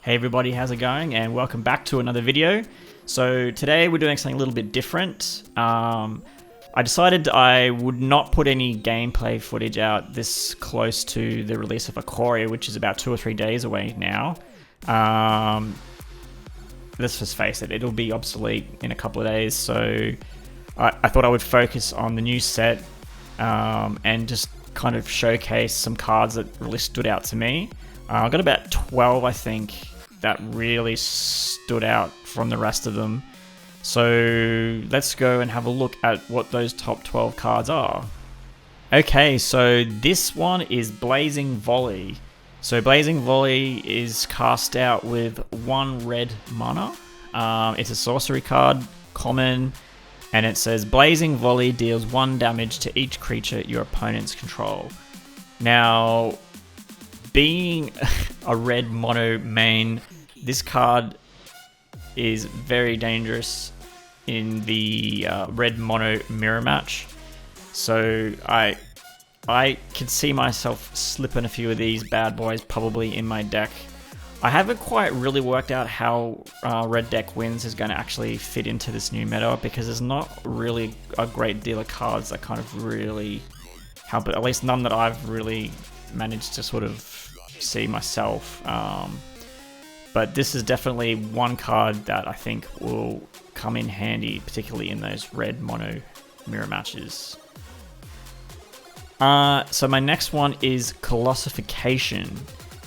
Hey everybody, how's it going? And welcome back to another video. So today we're doing something a little bit different. I decided I would not put any gameplay footage out this close to the release of Ikoria, which is about 2 or 3 days away now. Let's just face it, it'll be obsolete in a couple of days, so I thought I would focus on the new set and just kind of showcase some cards that really stood out to me. I got about 12, I think, that really stood out from the rest of them. So let's go and have a look at what those top 12 cards are. Okay, so this one is Blazing Volley. So Blazing Volley is cast out with 1 red mana. It's a sorcery card, common, and it says Blazing Volley deals 1 damage to each creature your opponents control. Now, being a red mono main, this card is very dangerous in the red mono mirror match. So I could see myself slipping a few of these bad boys probably in my deck. I haven't quite really worked out how red deck wins is going to actually fit into this new meta, because there's not really a great deal of cards that kind of really help it, at least none that I've really managed to sort of see myself. But this is definitely one card that I think will come in handy, particularly in those red mono mirror matches. So my next one is Colossification.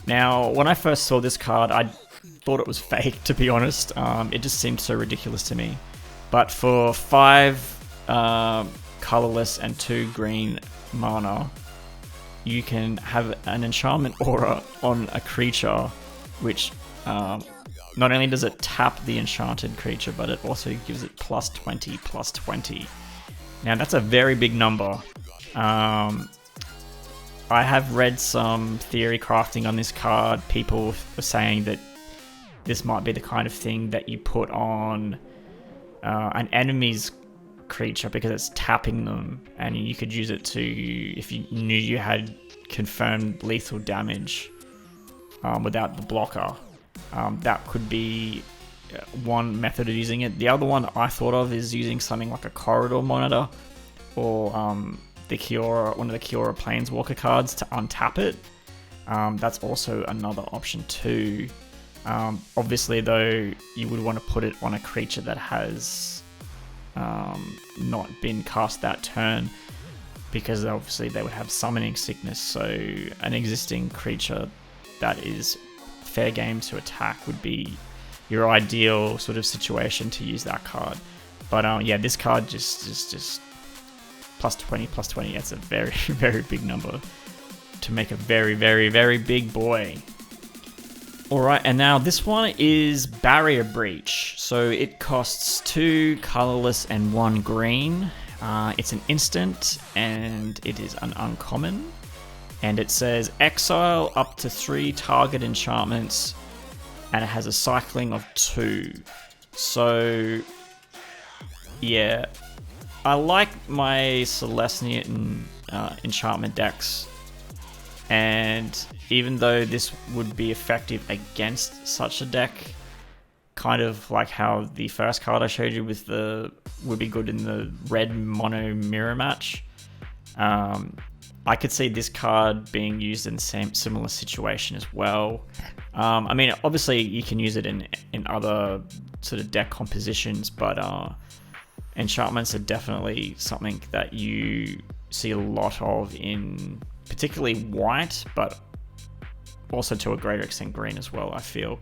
Now, when I first saw this card, I thought it was fake, to be honest. It just seemed so ridiculous to me. But for 5 colorless and 2 green mana, you can have an enchantment aura on a creature, which not only does it tap the enchanted creature, but it also gives it +20/+20. Now that's a very big number. I have read some theory crafting on this card. People are saying that this might be the kind of thing that you put on an enemy's creature because it's tapping them, and you could use it to, if you knew you had confirmed lethal damage without the blocker. That could be one method of using it. The other one I thought of is using something like a Corridor Monitor, or the Kiora, one of the Kiora Planeswalker cards, to untap it. That's also another option too. Obviously though, you would want to put it on a creature that has not been cast that turn, because obviously they would have summoning sickness, so an existing creature that is fair game to attack would be your ideal sort of situation to use that card. But yeah, this card just +20/+20, that's a very, very big number to make a very, very, very big boy. Alright, and now this one is Barrier Breach. So it costs 2 colorless and 1 green. It's an instant, and it is an uncommon. And it says exile up to 3 target enchantments, and it has a cycling of 2. So yeah, I like my Celestia enchantment decks, and even though this would be effective against such a deck, kind of like how the first card I showed you with would be good in the red mono mirror match, I could see this card being used in the same similar situation as well. I mean, obviously you can use it in other sort of deck compositions, but enchantments are definitely something that you see a lot of in particularly white, but also to a greater extent green as well, I feel.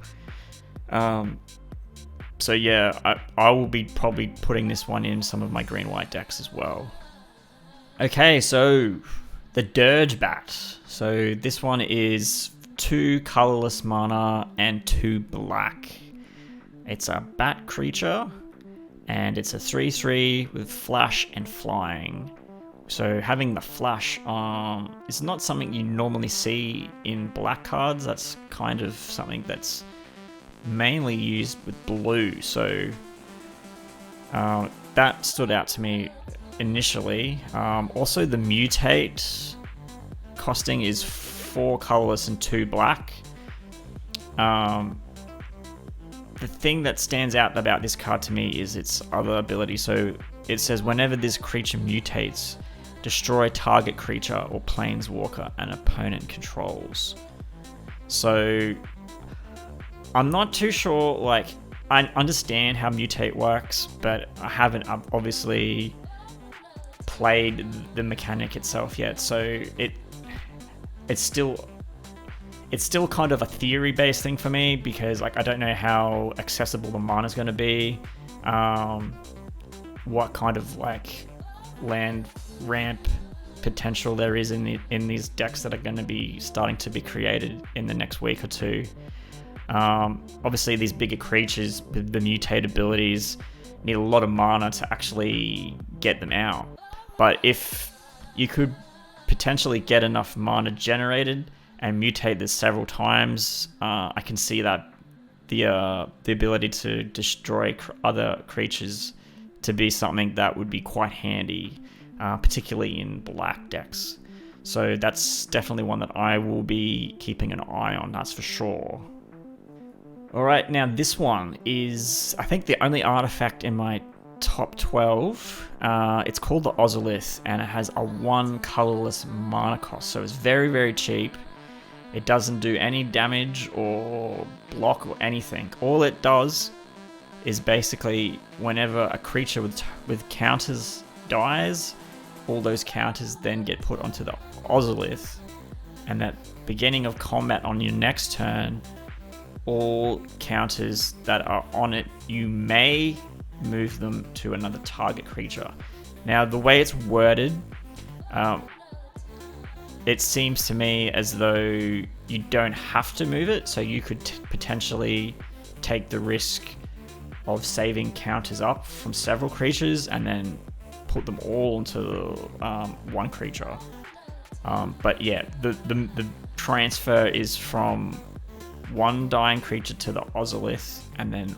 So yeah, I will be probably putting this one in some of my green-white decks as well. Okay, so the Dirge Bat. So this one is 2 colorless mana and 2 black. It's a bat creature, and it's a 3/3 with flash and flying. So having the flash is not something you normally see in black cards. That's kind of something that's mainly used with blue. So that stood out to me initially. Also the Mutate costing is 4 colorless and 2 black. the thing that stands out about this card to me is its other ability. So it says whenever this creature mutates, destroy target creature or planeswalker an opponent controls. So I'm not too sure, like, I understand how mutate works, but I haven't obviously played the mechanic itself yet, so it's still kind of a theory-based thing for me, because like I don't know how accessible the mana is going to be, what kind of like land ramp potential there is in these decks that are going to be starting to be created in the next week or two. Obviously these bigger creatures with the mutate abilities need a lot of mana to actually get them out, but if you could potentially get enough mana generated and mutate this several times, I can see that the ability to destroy other creatures to be something that would be quite handy, particularly in black decks. So that's definitely one that I will be keeping an eye on, that's for sure. Alright, now this one is, I think, the only artifact in my top 12. It's called the Ozolith, and it has a 1 colorless mana cost, so it's very, very cheap. It doesn't do any damage or block or anything. All it does is basically whenever a creature with counters dies, all those counters then get put onto the Ozolith, and at beginning of combat on your next turn, all counters that are on it, you may move them to another target creature. Now, the way it's worded, it seems to me as though you don't have to move it, so you could potentially take the risk of saving counters up from several creatures and then put them all into one creature. But yeah, the transfer is from one dying creature to the Ozolith, and then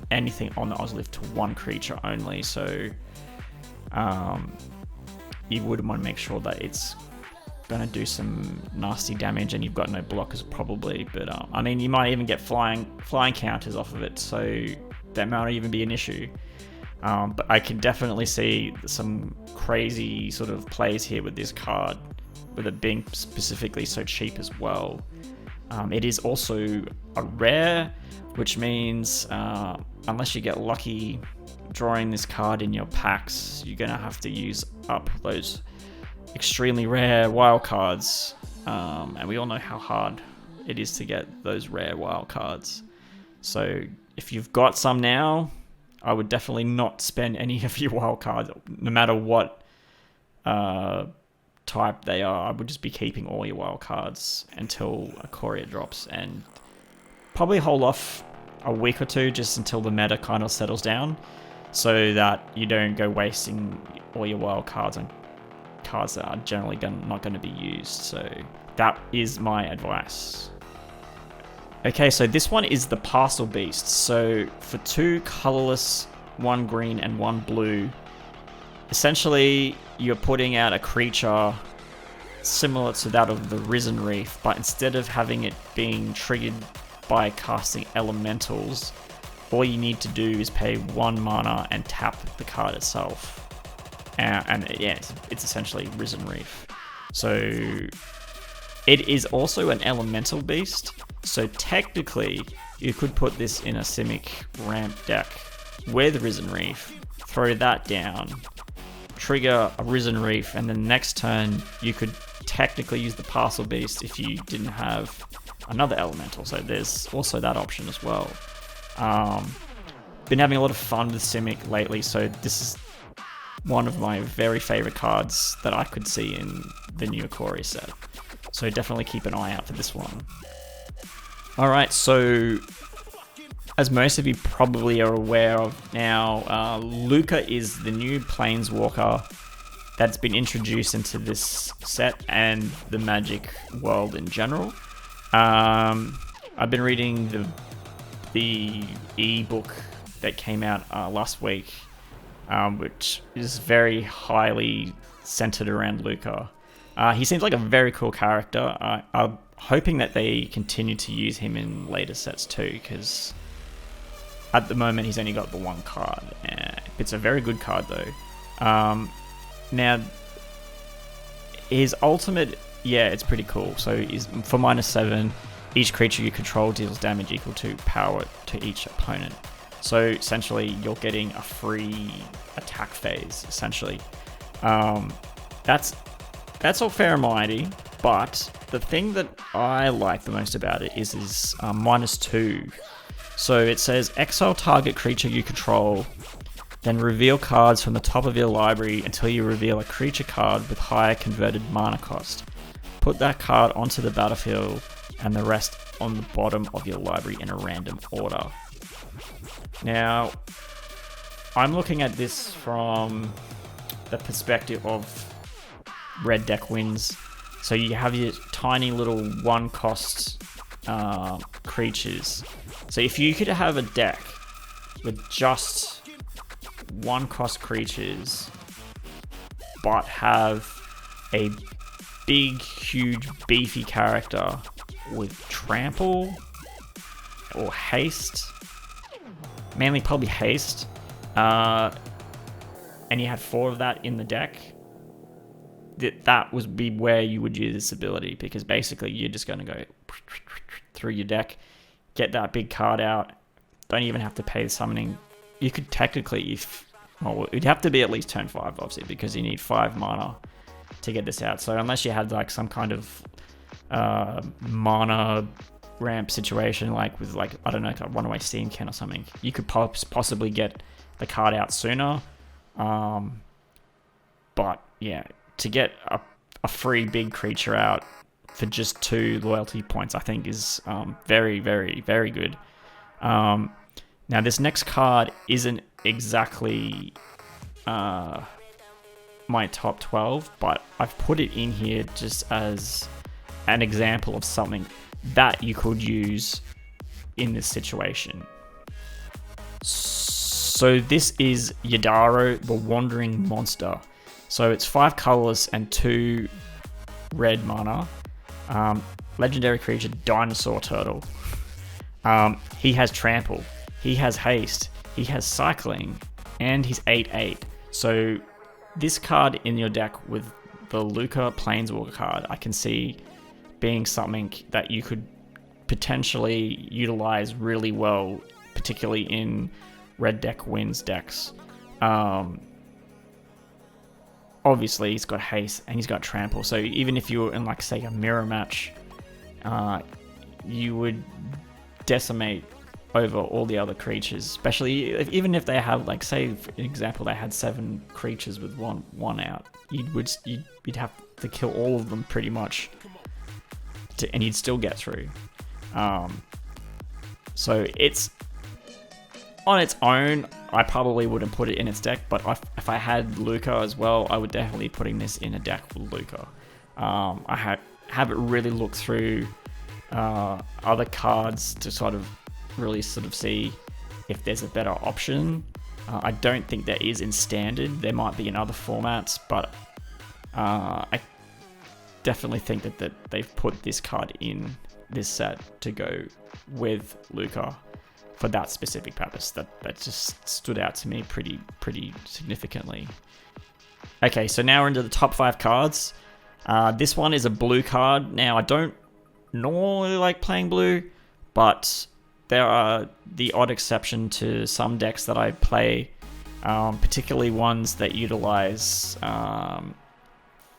anything on the Ozolith to one creature only. So you would want to make sure that it's going to do some nasty damage and you've got no blockers probably. But I mean, you might even get flying counters off of it, so that might not even be an issue. But I can definitely see some crazy sort of plays here with this card, with it being specifically so cheap as well. It is also a rare, which means unless you get lucky drawing this card in your packs, you're going to have to use up those extremely rare wild cards. And we all know how hard it is to get those rare wild cards. So if you've got some now, I would definitely not spend any of your wild cards, no matter what type they are. I would just be keeping all your wild cards until Ikoria drops, and probably hold off a week or two just until the meta kind of settles down, so that you don't go wasting all your wild cards on cards that are generally not going to be used. So that is my advice. Okay, so this one is the Parcel Beast. So for 2 colorless, 1 green and 1 blue, essentially you're putting out a creature similar to that of the Risen Reef, but instead of having it being triggered by casting elementals, all you need to do is pay 1 mana and tap the card itself. And yeah, it's essentially Risen Reef. So it is also an elemental beast, so technically you could put this in a Simic ramp deck with Risen Reef, throw that down, trigger a Risen Reef, and then next turn you could technically use the Parcel Beast if you didn't have another elemental. So there's also that option as well. Been having a lot of fun with Simic lately, so this is one of my very favorite cards that I could see in the new Ikoria set. So definitely keep an eye out for this one. Alright, so as most of you probably are aware of now, Lokii is the new Planeswalker that's been introduced into this set and the Magic world in general. I've been reading the e-book that came out last week, which is very highly centered around Lokii. He seems like a very cool character. I'm hoping that they continue to use him in later sets too, because At the moment, he's only got the one card. It's a very good card, though. Now, his ultimate, yeah, it's pretty cool. So for -7, each creature you control deals damage equal to power to each opponent. So essentially, you're getting a free attack phase, essentially. That's all fair and mighty, but the thing that I like the most about it is -2. So it says, exile target creature you control, then reveal cards from the top of your library until you reveal a creature card with higher converted mana cost. Put that card onto the battlefield and the rest on the bottom of your library in a random order. Now, I'm looking at this from the perspective of red deck wins. So you have your tiny little 1-cost creatures. So if you could have a deck with just 1-cost creatures, but have a big, huge, beefy character with trample or haste, mainly probably haste, and you had 4 of that in the deck, that would be where you would use this ability, because basically you're just going to go through your deck, get that big card out, don't even have to pay the summoning. You could technically, it'd have to be at least turn 5, obviously, because you need 5 mana to get this out. So unless you had like some kind of mana ramp situation, like with like, I don't know, like a runaway steam can or something, you could possibly get the card out sooner. But yeah, to get a free big creature out for just 2 loyalty points, I think is very, very, very good. Now this next card isn't exactly my top 12, but I've put it in here just as an example of something that you could use in this situation. So this is Yaro, the Wandering Monster. So it's 5 colorless and 2 red mana. Legendary creature, Dinosaur Turtle. He has Trample, he has Haste, he has Cycling, and he's 8/8. So this card in your deck with the Luca Planeswalker card, I can see being something that you could potentially utilize really well, particularly in red deck wins decks. Obviously he's got haste and he's got trample, so even if you were in, like, say, a mirror match, you would decimate over all the other creatures, especially even if they have, like, say for example they had 7 creatures with one out, you'd have to kill all of them pretty much and you'd still get through. So it's on its own, I probably wouldn't put it in its deck, but if I had Luca as well, I would definitely be putting this in a deck with Luca. I haven't really looked through other cards to really see if there's a better option. I don't think there is in Standard. There might be in other formats, but I definitely think that they've put this card in this set to go with Luca for that specific purpose. That just stood out to me pretty significantly. Okay, so now we're into the top 5 cards. This one is a blue card. Now, I don't normally like playing blue, but there are the odd exception to some decks that I play, particularly ones that utilize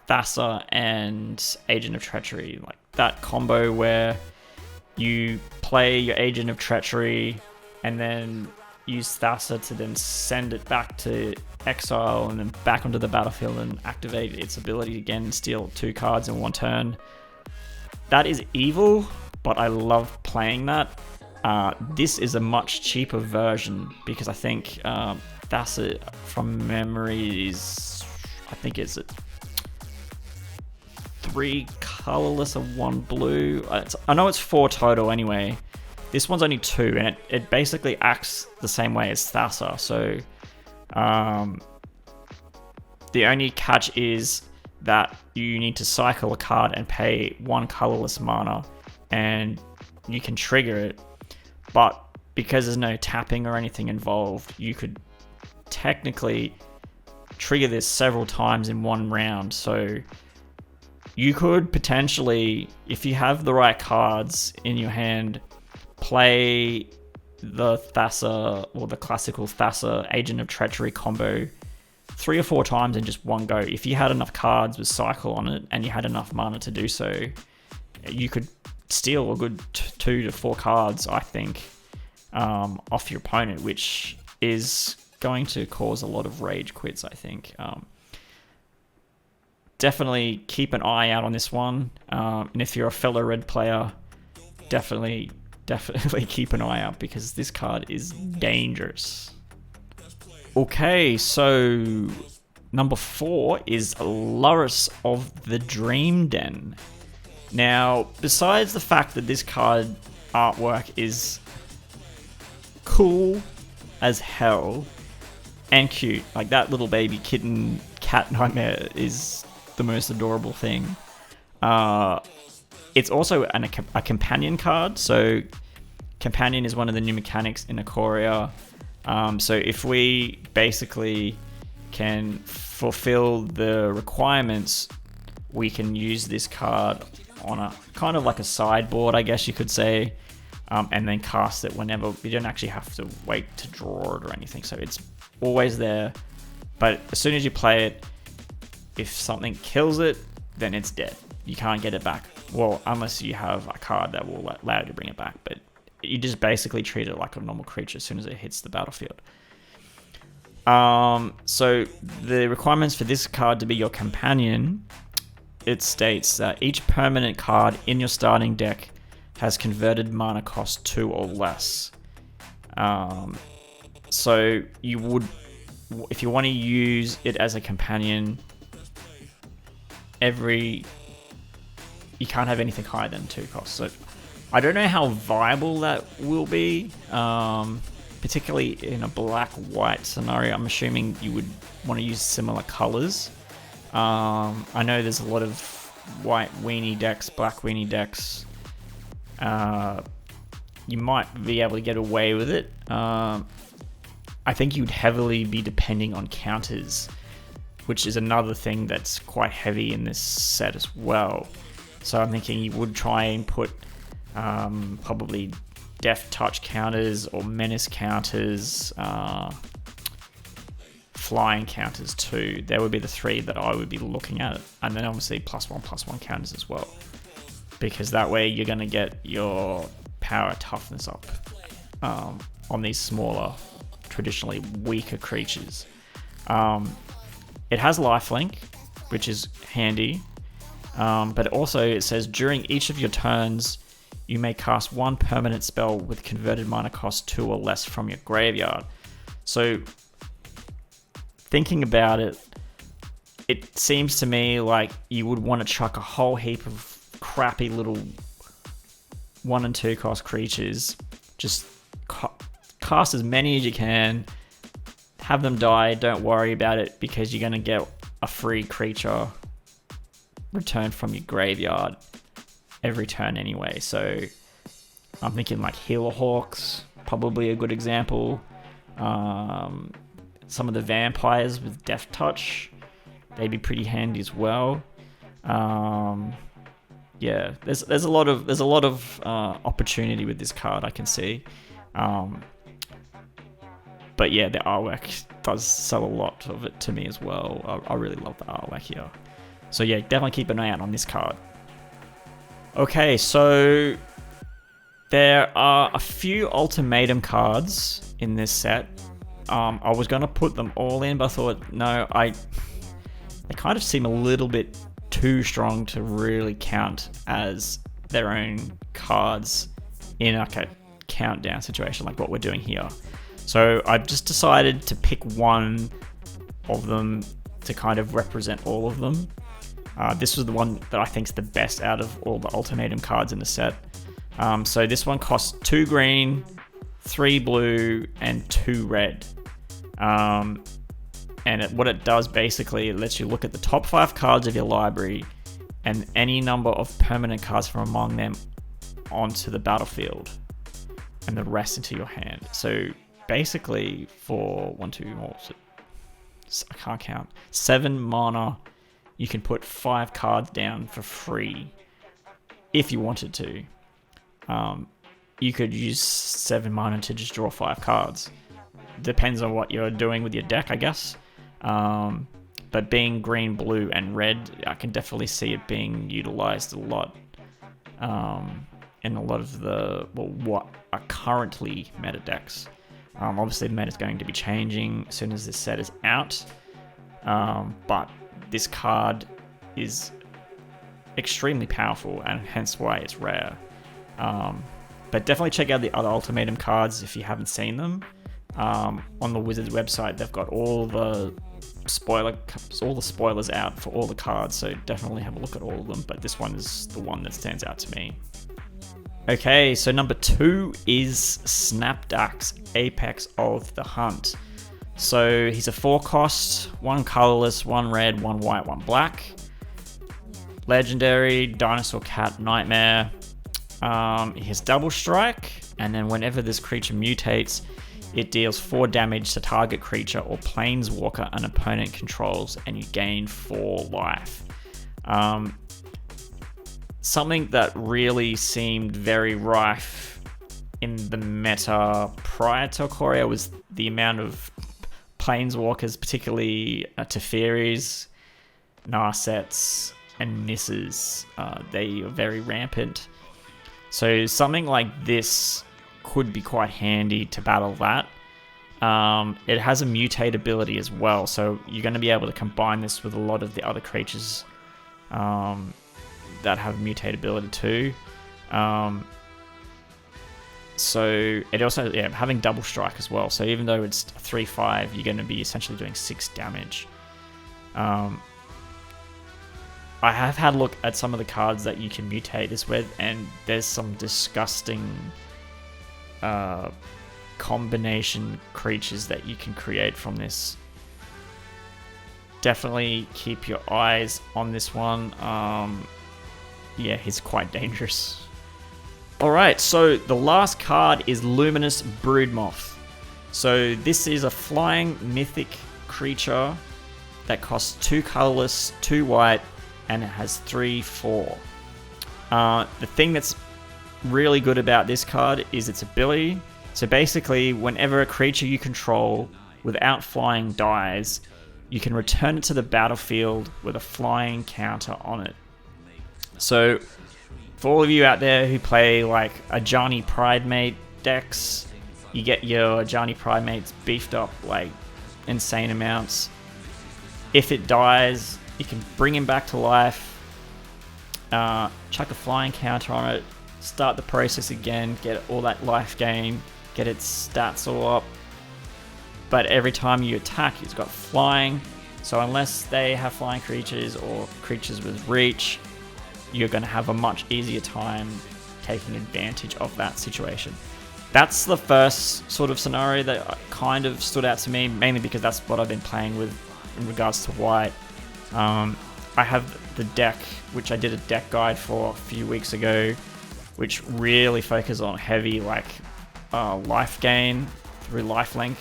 Thassa and Agent of Treachery, like that combo where you play your Agent of Treachery and then use Thassa to then send it back to exile and then back onto the battlefield and activate its ability again and steal 2 cards in 1 turn. That is evil, but I love playing that. This is a much cheaper version because I think Thassa, from memory, is, I think it's 3 colorless and 1 blue. I know it's 4 total anyway. This one's only 2, and it basically acts the same way as Thassa. So the only catch is that you need to cycle a card and pay 1 colorless mana, and you can trigger it. But because there's no tapping or anything involved, you could technically trigger this several times in one round. So you could potentially, if you have the right cards in your hand, play the Thassa or the classical Thassa Agent of Treachery combo 3 or 4 times in just one go. If you had enough cards with cycle on it and you had enough mana to do so, you could steal a good 2 to 4 cards, I think, off your opponent, which is going to cause a lot of rage quits, I think. Definitely keep an eye out on this one, and if you're a fellow red player, definitely keep an eye out, because this card is dangerous. Okay, so number 4 is Loverus of the Dream Den. Now, besides the fact that this card artwork is cool as hell and cute, like that little baby kitten cat nightmare is the most adorable thing. It's also a companion card, so companion is one of the new mechanics in Ikoria. So if we basically can fulfill the requirements, we can use this card on a kind of like a sideboard, I guess you could say, and then cast it whenever. We don't actually have to wait to draw it or anything, so it's always there. But as soon as you play it, if something kills it, then it's dead. You can't get it back. Well, unless you have a card that will allow you to bring it back, but you just basically treat it like a normal creature as soon as it hits the battlefield. So the requirements for this card to be your companion, it states that each permanent card in your starting deck has converted mana cost 2 or less. So you would, if you want to use it as a companion, you can't have anything higher than 2 costs. So I don't know how viable that will be, particularly in a black-white scenario. I'm assuming you would want to use similar colors. I know there's a lot of white weenie decks, black weenie decks. You might be able to get away with it. I think you'd heavily be depending on counters, which is another thing that's quite heavy in this set as well. So I'm thinking you would try and put probably Death Touch counters or Menace counters, flying counters too. There would be the 3 that I would be looking at, and then obviously +1/+1 counters as well, because that way you're going to get your power toughness up on these smaller, traditionally weaker creatures. It has lifelink, which is handy, but also it says during each of your turns you may cast 1 permanent spell with converted mana cost 2 or less from your graveyard. So thinking about it, it seems to me like you would want to chuck a whole heap of crappy little 1 and 2 cost creatures, just cast as many as you can, have them die, don't worry about it, because you're going to get a free creature returned from your graveyard every turn anyway. So I'm thinking like Healer Hawks, probably a good example. Some of the vampires with Death Touch, they'd be pretty handy as well. Yeah, there's a lot of opportunity with this card, I can see. But yeah, the artwork does sell a lot of it to me as well. I really love the artwork here. So yeah, definitely keep an eye out on this card. Okay, so there are a few ultimatum cards in this set. I was going to put them all in, but I thought, no, they kind of seem a little bit too strong to really count as their own cards in like a countdown situation like what we're doing here. So I've just decided to pick one of them to kind of represent all of them. This was the one that I think is the best out of all the ultimatum cards in the set. So this one costs 2 green, 3 blue, and 2 red. And what it does basically, it lets you look at the top 5 cards of your library and any number of permanent cards from among them onto the battlefield. and the rest into your hand. So basically for 7 mana, you can put 5 cards down for free if you wanted to. You could use 7 mana to just draw 5 cards. Depends on what you're doing with your deck, I guess. But being green, blue, and red, I can definitely see it being utilized a lot in a lot of what are currently meta decks. Obviously, the meta is going to be changing as soon as this set is out. But this card is extremely powerful, and hence why it's rare. But definitely check out the other Ultimatum cards if you haven't seen them. On the Wizards website, they've got all the spoilers out for all the cards, so definitely have a look at all of them. But this one is the one that stands out to me. Okay, so number 2 is Snapdax, Apex of the Hunt. So he's a 4-cost, 1 colorless, 1 red, 1 white, 1 black. Legendary, Dinosaur Cat Nightmare. He has double strike, and then whenever this creature mutates, it deals 4 damage to target creature or planeswalker an opponent controls, and you gain 4 life. Something that really seemed very rife in the meta prior to Ikoria was the amount of planeswalkers, particularly Tefiris, Narsets, and Nisses. They are very rampant. So something like this could be quite handy to battle that. It has a mutate ability as well, so you're going to be able to combine this with a lot of the other creatures that have mutate ability too. So it also, having double strike as well. So even though it's 3/5, you're going to be essentially doing 6 damage. I have had a look at some of the cards that you can mutate this with, and there's some disgusting combination creatures that you can create from this. Definitely keep your eyes on this one. He's quite dangerous. Alright, so the last card is Luminous Broodmoth. So this is a flying mythic creature that costs 2 colorless, 2 white, and it has 3/4. The thing that's really good about this card is its ability. So basically, whenever a creature you control without flying dies, you can return it to the battlefield with a flying counter on it. So for all of you out there who play like Ajani Pridemate decks, you get your Ajani Pridemates beefed up like insane amounts. If it dies, you can bring him back to life, chuck a flying counter on it, start the process again, get all that life gain, get its stats all up. But every time you attack, it's got flying. So unless they have flying creatures or creatures with reach, you're going to have a much easier time taking advantage of that situation. That's the first sort of scenario that kind of stood out to me, mainly because that's what I've been playing with in regards to white. I have the deck, which I did a deck guide for a few weeks ago, which really focuses on heavy life gain through lifelink.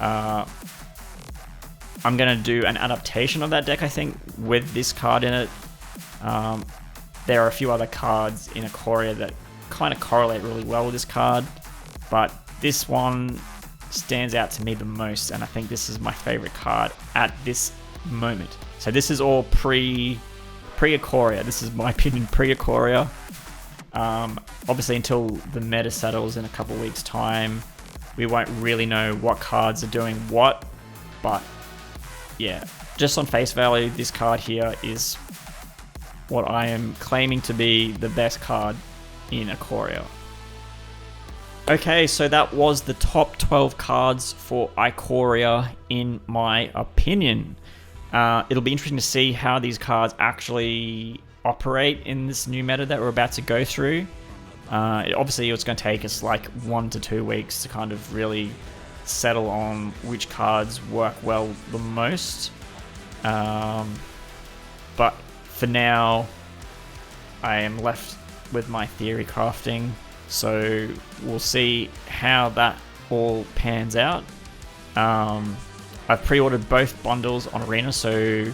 I'm going to do an adaptation of that deck, I think, with this card in it. There are a few other cards in Ikoria that kind of correlate really well with this card, but this one stands out to me the most, and I think this is my favorite card at this moment. So this is all pre-Ikoria. This is my opinion pre-Ikoria. Obviously, until the meta settles in a couple of weeks' time, we won't really know what cards are doing what, but yeah, just on face value, this card here is what I am claiming to be the best card in Ikoria. Okay, so that was the top 12 cards for Ikoria in my opinion. It'll be interesting to see how these cards actually operate in this new meta that we're about to go through. Obviously, it's going to take us like 1 to 2 weeks to kind of really settle on which cards work well the most. But for now, I am left with my theory crafting. So we'll see how that all pans out. I've pre-ordered both bundles on Arena, so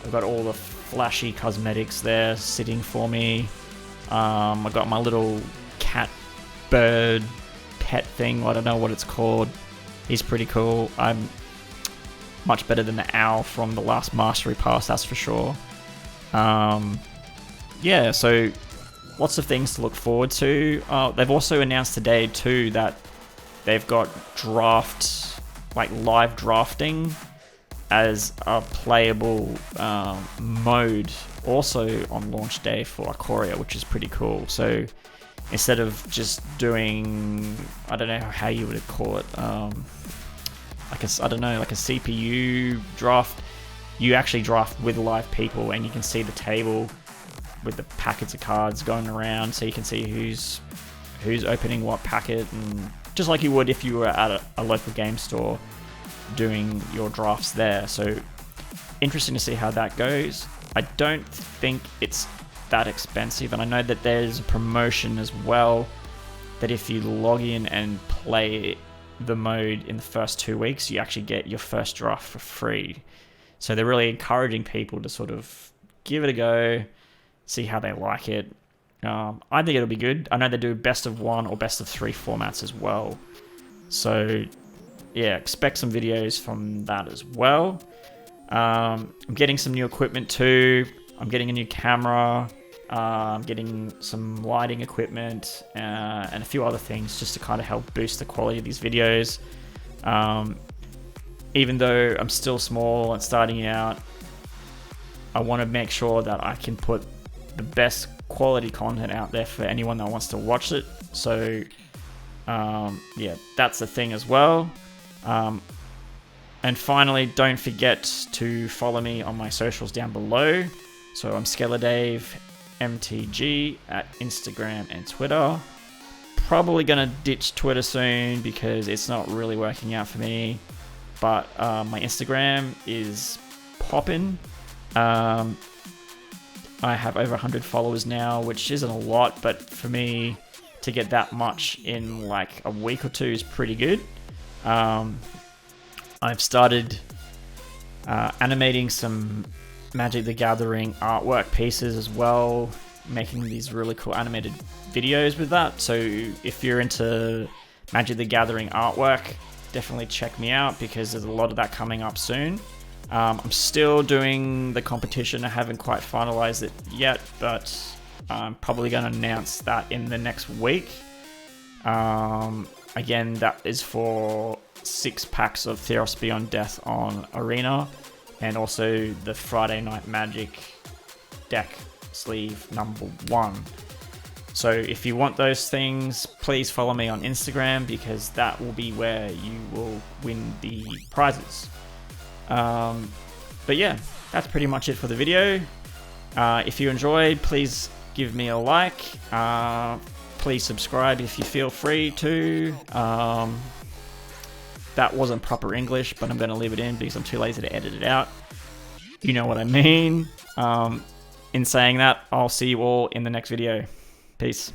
I've got all the flashy cosmetics there sitting for me. I got my little cat bird pet thing. I don't know what it's called. He's pretty cool. I'm much better than the owl from the last Mastery Pass, that's for sure. Yeah, so lots of things to look forward to. They've also announced today too that they've got live drafting as a playable mode also on launch day for Ikoria, which is pretty cool. So instead of just doing, I don't know how you would call it, like a CPU draft, you actually draft with live people, and you can see the table with the packets of cards going around, so you can see who's opening what packet, and just like you would if you were at a local game store doing your drafts there. So interesting to see how that goes. I don't think it's that expensive, and I know that there's a promotion as well that if you log in and play the mode in the first 2 weeks, you actually get your first draft for free. So they're really encouraging people to sort of give it a go, see how they like it. I think it'll be good. I know they do best of 1 or best of 3 formats as well. So yeah, expect some videos from that as well. I'm getting some new equipment too. I'm getting a new camera. I'm getting some lighting equipment and a few other things just to kind of help boost the quality of these videos. Even though I'm still small and starting out, I want to make sure that I can put the best quality content out there for anyone that wants to watch it. So yeah, that's the thing as well. And finally, don't forget to follow me on my socials down below. So I'm SkelerDave MTG at Instagram and Twitter. Probably gonna ditch Twitter soon because it's not really working out for me. But my Instagram is poppin'. I have over 100 followers now, which isn't a lot, but for me to get that much in like a week or two is pretty good. I've started animating some Magic the Gathering artwork pieces as well, making these really cool animated videos with that. So if you're into Magic the Gathering artwork, definitely check me out because there's a lot of that coming up soon. I'm still doing the competition. I haven't quite finalized it yet, but I'm probably going to announce that in the next week. Again, that is for 6 packs of Theros Beyond Death on Arena, and also the Friday Night Magic deck sleeve number 1. So if you want those things, please follow me on Instagram because that will be where you will win the prizes. But yeah, that's pretty much it for the video. If you enjoyed, please give me a like. Please subscribe if you feel free to. That wasn't proper English, but I'm going to leave it in because I'm too lazy to edit it out. You know what I mean. In saying that, I'll see you all in the next video. Peace.